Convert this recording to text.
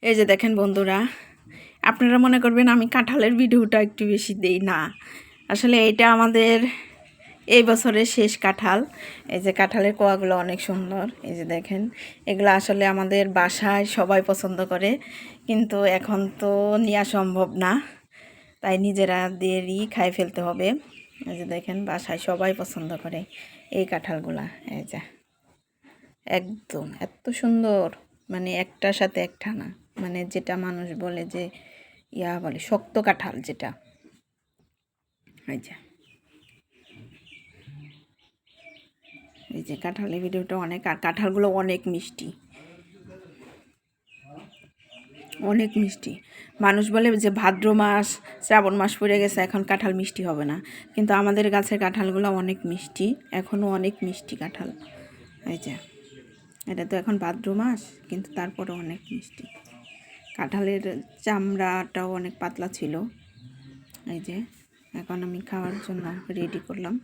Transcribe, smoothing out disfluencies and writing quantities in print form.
এই যে দেখেন বন্ধুরা, আপনারা মনে করবেন আমি কাঁঠালের ভিডিওটা একটু বেশি দেই না। আসলে এটা আমাদের এই বছরের শেষ কাঁঠাল। এই যে কাঁঠালের কোয়াগুলো অনেক সুন্দর। এই যে দেখেন, এগুলো আসলে আমাদের বাসায় সবাই পছন্দ করে, কিন্তু এখন তো নেওয়া সম্ভব না, তাই নিজেরা দিয়েই খাই ফেলতে হবে। এই যে দেখেন, বাসায় সবাই পছন্দ করে এই কাঁঠালগুলা। এই যে একদম এত সুন্দর, মানে একটার সাথে একটা না, মানে যেটা মানুষ বলে যে বলে শক্ত কাঁঠাল যেটা। এই যে কাঁঠালের ভিডিওটা অনেক, আর কাঁঠালগুলো অনেক মিষ্টি, অনেক মিষ্টি। মানুষ বলে যে ভাদ্র মাস শ্রাবণ মাস পড়ে গেছে, এখন কাঁঠাল মিষ্টি হবে না, কিন্তু আমাদের গাছের কাঁঠালগুলো অনেক মিষ্টি, এখনও অনেক মিষ্টি কাঁঠাল। এই যে এটা তো এখন ভাদ্র মাস, কিন্তু তারপরে অনেক মিষ্টি। কাঁঠালের চামড়াটাও অনেক পাতলা ছিল। এই যে এখন আমি খাওয়ার জন্য রেডি করলাম।